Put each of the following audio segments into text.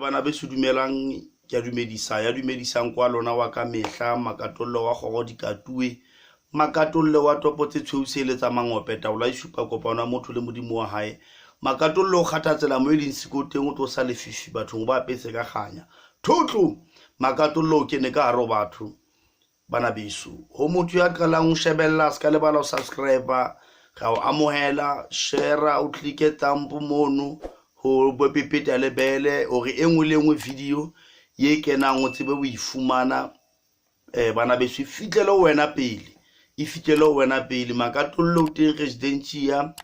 Bana be sudumelang ke dumedisa ya dumedisang kwa lona wa ka mehla makatollo wa kgogo dikatue makatollo wa topo tse tshweusele tsa mangope taola isupa kopana motho le modimo wa hae makatollo o kgathatsela mo eleng sekoteng o tlo sa lefifi bathong ba apetse ka kganya thotlo makatollo ke ne ka haro batho bana beso ho motho ya qalang o shebella ska le bala o subscribe ga o amohela share o click thumb mono ho bopepeta le bele ore engwe le engwe video ye kenang o tsebe o ifumana bana beso fitlelo wena pele ifitlelo wena pele makatollo teng residencia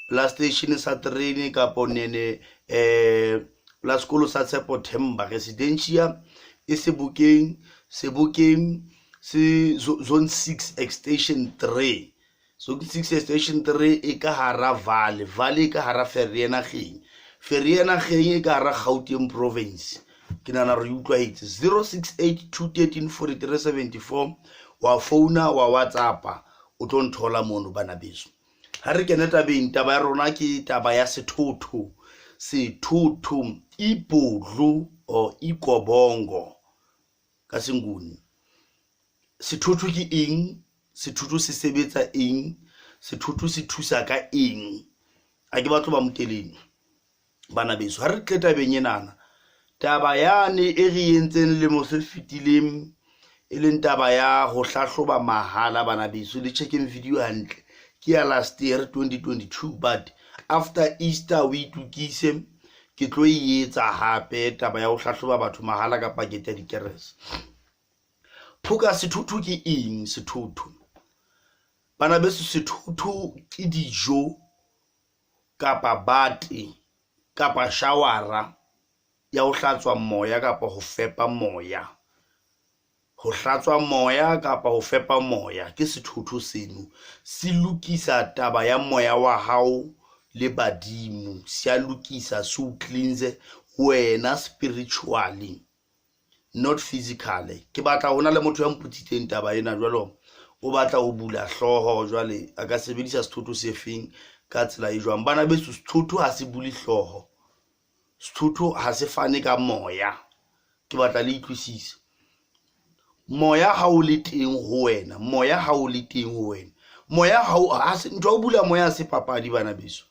plus station sa train ka ponene plus skolo sa September residencia e sebokeng se zone 6 extension 3 zone 6 extension 3 e ka hara valley ka hara Feriana Geng e ka hara Gauteng province ke nana re utlwaetse 0682134374 wa phone wa WhatsApp o tlo nthola mono bana beso ha re kena tabeng taba ya rona ke taba ya SETHOTO ipodlu o ikobongo ka senguni SETHOTO ke eng SETHOTO se sebetsa eng SETHOTO se thusa ka eng a ke batlo ba moteleng bana beso ha re tleta benyenana taba yane e re yentseng le mo se fitileng e leng taba ya ho hlahloba mahala bana beso le check-in video hantle ke ya last year 2022 but after Easter we tukise ke tlo etsa hape taba ya ho hlahloba batho mahala ka pakete ya dikerese phuka SETHOTO ke eng SETHOTO bana beso SETHOTO ke dijo kapa bate kapa shawara ya ho hlatswa moya kapa ho fepa moya ho hlatswa moya kapa ho fepa moya ke SETHOTO seno se lokisa taba ya moya wa hao le badimo se a lokisa so cleanse wena spiritually not physically ke batla hona le motho ya mputsitseng taba ena jwalo o batla ho bula hloho jwale a ka sebedisa SETHOTO se feng ka tsela e jwang bana beso SETHOTO ha se buli hloho SETHOTO ha se fane ka moya ke batla le itlwisisa moya ha o le teng ho wena moya ha o le teng ho wena moya ha se ntwa o bula moya se papadi bana beso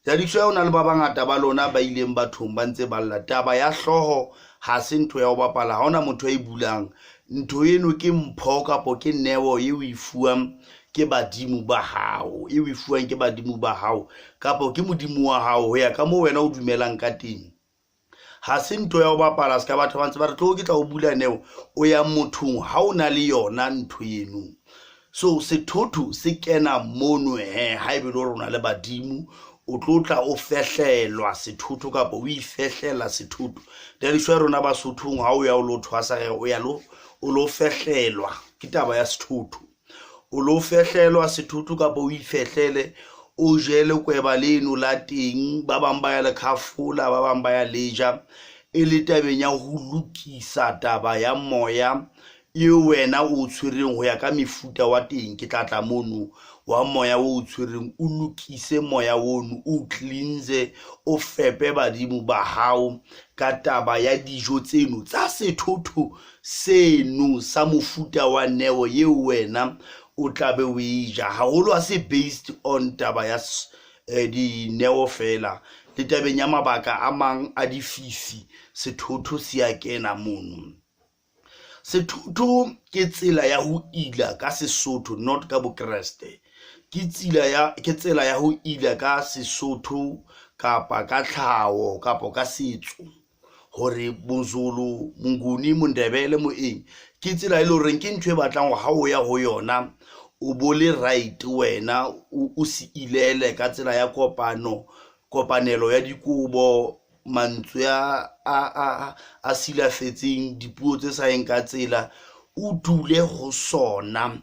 ya ditswa ona le ba bangata ba lona ba ileng bathong ba ntse ba lla taba ya hloho ha se ntho ya ho bapala ha ona motho a e bulang ntho eno ke mpho kapo ke neo e o ifuang ke badimo ba hao e o ifuang ke badimo ba hao kapo ke modimo wa hao ho ya ka mo wena o dumelang ka teng ha se ntho ya ho bapala ska batho ba ntse ba re tlo ke tla o bula neo o ya mothong ha ona le yona ntho eno so SETHOTO se kena mono ha e be lo rona le badimo o tlotla o fehlelwa SETHOTO kapo o ifehlela SETHOTO le shwa rona ba sothong ha o ya o lo thwasa o ya lo o lo fehlelwa ke taba ya SETHOTO o lo fehlelwa SETHOTO kapo o ifehlele o jele kweba leno la teng ba bang ba ya le khafula ba bang ba ya leja e le tabeng ya ho lokisa taba ya moya e wena o tshwereng ho ya ka mefuta wa teng ke tlatla mono wa moya o tshwereng o lokise moya wono o cleanse o fepe badimo ba hao ka taba ya dijo tseno tsa SETHOTO seno sa mofuta wa neo ye wena o tlabe o ija haholo a se based on taba ya di neo fela le tabeng ya mabaka a mang a dififi SETHOTO se a kena mono SETHOTO ke tsela ya ho ila ka Sesotho not ka bokreste ke tsela ya ho ila ka Sesotho kapa ka tlhaho kapa ka setso hore bozulu monguni mondebele mo eng ke tsela ile hore ke ntwe e batlang ha o ya ho yona o bole right wena o se ilele ka tsela ya kopanelo ya dikubo mantswe a silafetseng dipuo tse sa eng ka tsela o dule ho sona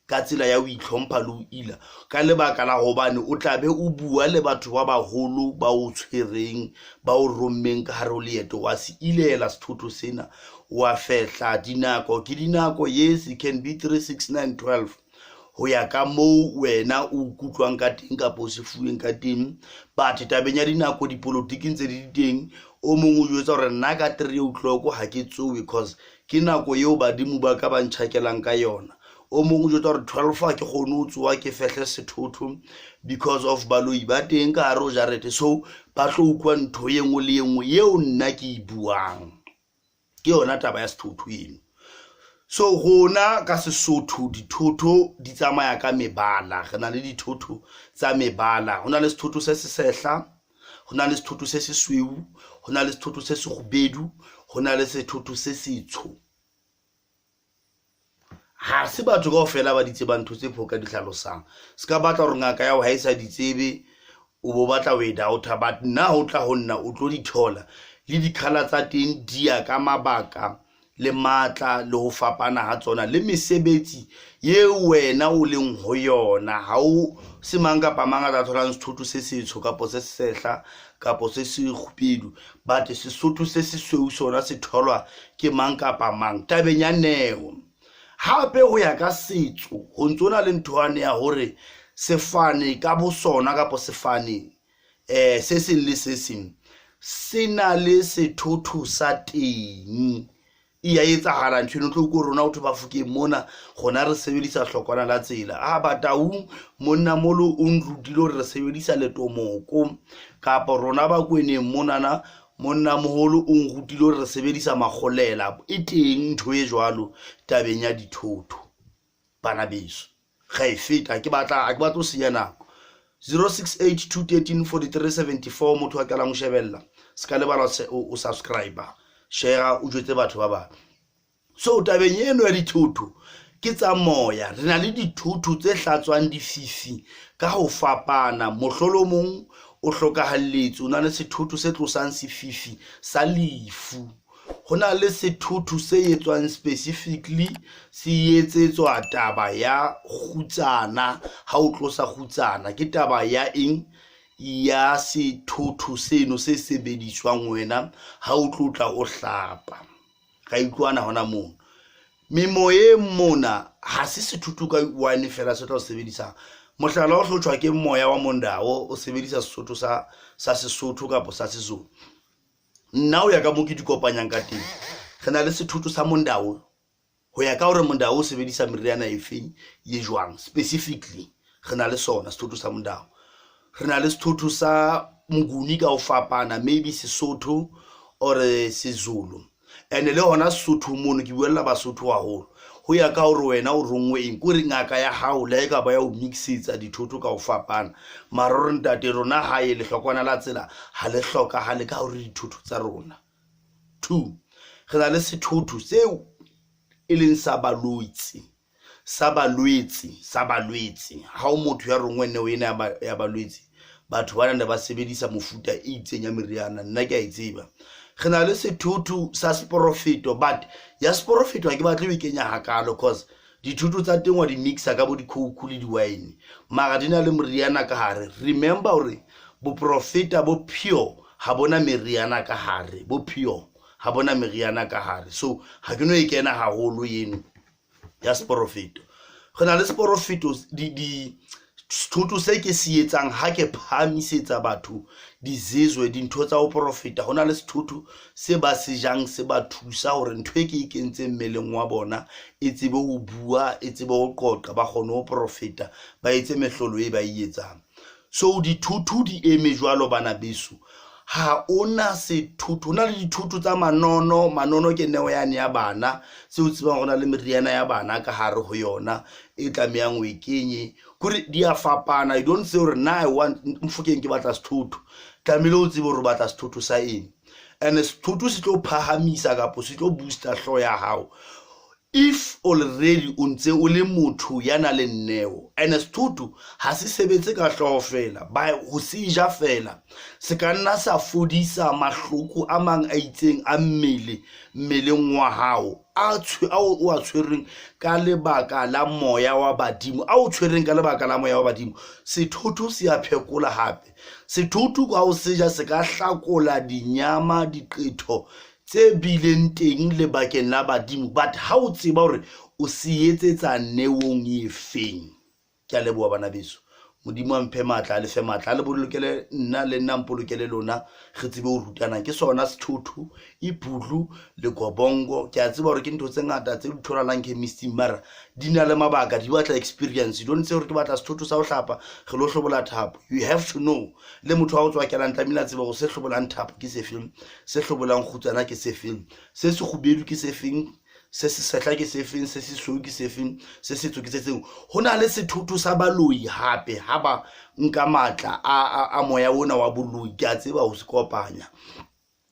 ka tsela ya o itlhompha le o ila ka lebaka la hobane o tlabe o bua le batho ba baholo ba o tshwereng ba o rommeng ka hare o leeto wa se ilela SETHOTO sena wa fehla dinako ke dinako yes it can be 3 6 9 12 ho ya ka mo wena o kutlwang ka teng ka po se fueng ka teng but tabeng ya dinako dipolitiki ntse di teng o mongwe o jwetsa gore nna ka 3 o'clock ha ke tsowe because ke nako eo badimo ba ka ba ntšhakelang ka yona. O mongwe o jwetsa gore 12 a ke kgone ho tsowa ke fehle sethotho because of baloi ba teng ka hare ho jarete. So ba tlo ukwa ntho e nngwe le nngwe eo nna ke e buang, ke yona taba ya sethotho eno. So gona ka Sesotho dithotho di tsamaya ka mebala. Re na le dithotho tsa mebala, ho na le sethotho se sesehla, ho na le sethotho se sesweu, ho na le sethotho se sekgubedu, ho na le sethotho se setsho. Ha se batho kaofela ba di tseba ntho tse phoka di hlalosang. Se ka batla hore ngaka ya ho ha isa di tsebe o bo batla we doubter, but nna ho tla ho nna o tlo di thola le di-color tsa teng di ya ka mabaka le matla le ho fapana ha tsona le mesebetsi ye wena o leng ho yona. Ha o se mang kapa mang a tholang sethotho se setsho kapo se sehla kapo se sekgubedu, but Sesotho se sesweu sona se tholwa ke mang kapa mang tabeng ya neo. Hape ho ya ka setso ho ntsona le nthwane ya hore sefane ka bo sona kapo sefane se seng le se seng se na le sethotho sa teng. Ia etsahala ntho eno tlo go rona o ba fuke mona gona re sebedisa hlokwana la tsela a bataung monna molo o nrutile re sebedisa letomoko kapa rona ba kweneng monana monna moholo o nrutile re sebedisa makgolela. E teng ntho e jwalo tabeng ya dithotho bana beso. Ga e feta ke batla o senya nako 0682134374 motho a kala mo shebella ska le bala o subscriber share o jwetse batho ba bang. So tabeng eno ya dithotho ke tsa moya. Re na le dithotho tse hlatswang dififi ka ho fapana. Mohlolomong o hlokahalletse o na le sethotho se tlosang sefifi sa lefu. Ho na le sethotho se etswang specifically se etsetswa taba ya kgutsana. Ha o tlosa kgutsana ke taba ya eng ya sethotho seno se sebediswang wena ha o tlotla o hlapa. Ga itlwana hona mona memoye mona ha se sethotho ka one fela se tla o sebedisa. Mohlala o hlotshwa ke moya wa mondao o sebedisa Sesotho sa Sesotho kapo sa Sezulu. Nna o ya ka mo ke di kopanyang ka teng. Re na le sethotho sa mondao ho ya ka hore mondao o sebedisa meriana e feng ye jwang specifically. Re na le sona sethotho sa mondao. Re na le sethotho sa mnguni ka ho fapana, maybe Sesotho or Sezulu. And le hona Sesotho mono ke buella Basotho haholo ho ya ka hore wena o rongwe eng ko re ngaka ya hao le ka ba ya o mixetsa dithotho ka ho fapana. Mara re ntate rona ha e le hlokwana la tsela ha le hloka ha le ka hore dithotho tsa rona. 2 re na le sethotho seo e leng sa balwetse ha o motho ya rongwe ne o ena ya balwetse batho ba nna ba sebedisa mofuta e itseng ya meriana. Nna ke a itseba. Re na le sethotho sa sporofeto, but ya sporofeto ha ke batle ho kenya hakalo cause dithotho tsa teng wa di mixa ka bo di coke le di wine mara di na le meriana ka hare. Remember hore bo profeta bo pure ha bona meriana ka hare, bo pure ha bona meriana ka hare. So ha ke no e kena haholo yeno ya sporofeto. Re na le sporofeto di sethotho se ke se etsang ha ke phamisetsa batho dizizwe dintho tsa ho profeta. Hona le sethotho se ba se jang se ba thusa hore ntho e ke ikentse mmeleng wa bona e tsebe ho bua e tsebe ho qoqa ba kgone ho profeta ba etse mehlolo e ba e etsang. So dithotho di eme jwalo bana beso. Ha ona sethotho na le dithotho tsa manono ke neo yane ya bana se o tsebang gona le meriana ya bana ka hare ho yona e tlamehang o ikenye kore di a fapana. I don't say hore na I want mfokeng ke batla sethotho tlamehile o tsebe hore batla sethotho sa eng. And sethotho se tlo phahamisa kapo se tlo booster hlo ya hao if already o ntse o le motho ya na le neo. And sethotho ha se sebetse ka hloho fela ba ho sija fela se ka nna sa fodisa mahloko a mang a itseng a mmeleng wa hao a tshwereng ka lebaka la moya wa badimo a o tshwereng ka lebaka la moya wa badimo. Sethotho se a phekola hape. Sethotho ka o seja se ka hlakola dinyama diqetho tse bileng teng le bakeng la badimo, but ha o tseba hore o se etsetsa neong e feng. Ke a leboha bana beso modimo a mphe matla le fe matla le bolokele nna le nna mpolokele lona re tsebe o rutana ke sona SETHOTO ipulu le kobongo ke a tseba hore ke ntho tse ngata tse di tholalang chemistry mara di na le mabaka di batla experience you don't say hore ke batla SETHOTO sa ho hlapa re lo hlobola thapo you have to know le motho wa ho tswa kelang tlamela tseba go se hlobolang thapo ke se feng se hlobolang kgutsana ke se feng se se kgubedu ke se feng se se sehla ke se feng se se sweu ke se feng se setso ke se seng hona le SETHOTO sa baloi hape ha ba nka matla a moya ona wa boloi ke a tseba ho se kopanya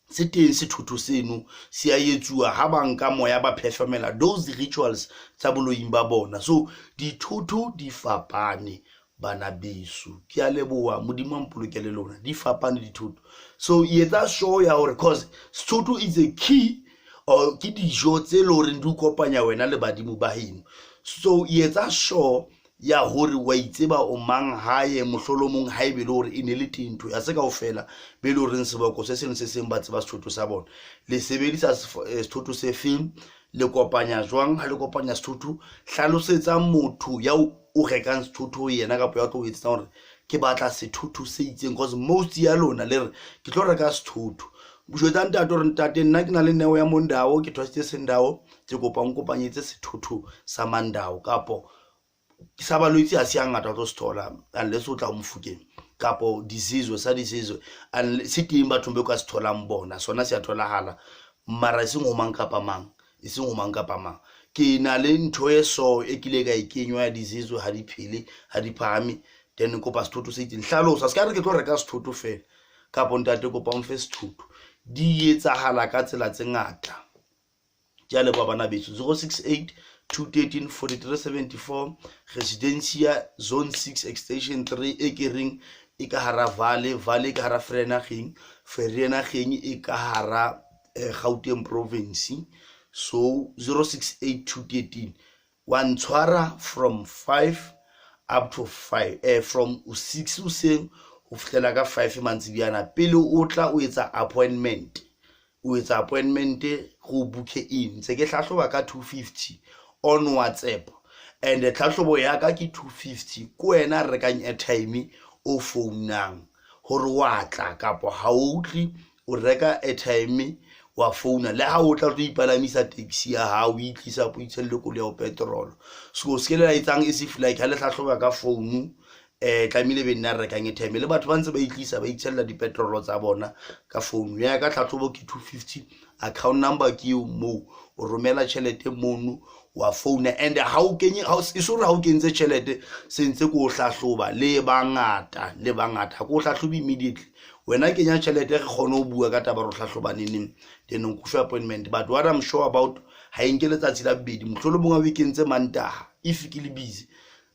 se teng SETHOTO seno se a etsuwa ha ba nka moya ba performela those rituals tsa boloing ba bona so dithoto di fapane bana beso ke a leboa modimo a mpolokele lona di fapane dithoto so etsa sure ya hore cause SETHOTO is a key or ke dijo tse le hore di kopanya wena le badimo ba heno so etsa sure ya hore wa itseba o mang hae mohlolomong haebe le hore ene le tintho ya se kaofela be le hore seboko se seng se seng ba tseba SETHOTO sa bona le sebedisa SETHOTO se feng le kopanya jwang ha le kopanya SETHOTO hlalosetsa motho ya o rekang SETHOTO yena ka po ya tlo etsa hore ke batla SETHOTO se itseng because most ya lona le ke tlo reka SETHOTO bujwetsa ntate hore ntate nna ke na le neo ya mondawo ke thwasitse sendawo ke kopa nkopanyetse SETHOTO sa mandawo kapo ke sa baloitse ha se ngata tlo stola unless o tla umfukeng kapo disease sa disease unless se batho be ka se tholang bona sona se a tholahala mara se ngo mang kapa mang se ngo mang kapa mang ke na le ntho e so e kile ka ikenywa ya disease ha di phele ha di phahame then kopa SETHOTO se itseng hlalosa ska re ke tlo reka SETHOTO fela kapo ntate kopa mfe SETHOTO di etsahala ka tsela tse ngata ja le ba bana beso 068 213 4374 Residencia Zone 6 Extension 3 Ekering e ka hara Valley ka hara Vereeniging e ka hara Gauteng Province so 068 213 one tshwara from 5 up to 5 from 6 useng o fihlela ka 5 mantsibiana pele o tla o etsa appointment go book in se ke hlahloba ka 250 on WhatsApp and tlhahlobo ya ka ke 250 ko wena rekang airtime o founang hore wa tla kapo ha o tli o reka airtime wa phone le ha o tla tlo ipalamisa taxi ya ha o itlisa po itshelle ko le ya petrol so se ke le itsang e se like ha le hlahloba ka phone tlamile be nna rekang airtime le batho ba ntse ba itlisa ba itshella di petrol tsa bona ka phone ya ka tlhahlobo ke 250 account number ke mo o romela tšhelete mono wa phone and ha o kenye ha isore ha o kentse tšhelete sentse ko hlahloba le bangata ko hlahloba immediately wena kenya tšhelete re khona o bua ka taba ro hlahlobaneng then o kufa appointment but what I'm sure about ha inkele tsatsi la bedi mohlolo bonga weekend tse mantaha if ke le busy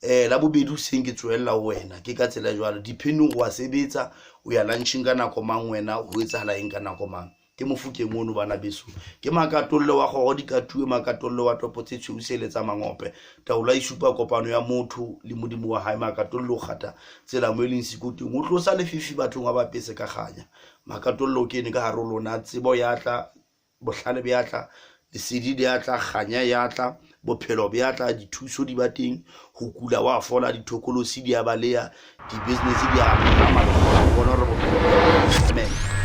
la bobedi o seng ke tsoella wena ke ka tsela jwalo depending wa sebetsa o ya lunching ka nako mang wena o etsa hala eng ka nako mang ke Mofukeng mono bana beso ke makatollo wa go di katue makatollo wa topotse tsheuseletsa mangope taola e supa kopano ya motho le modimo wa hae makatollo gata tsela mo eleng sekoteng o tlosa lefifi bathong ba pese ka ganya makatollo ke ne ka harolona tsebo ya tla bohlale bya tla lesedi ya tla ganya ya tla bophelo bya tla dithuso di bateng ho kula wa fola dithokolosi di a baleya di business di a ama bona re bophelo amen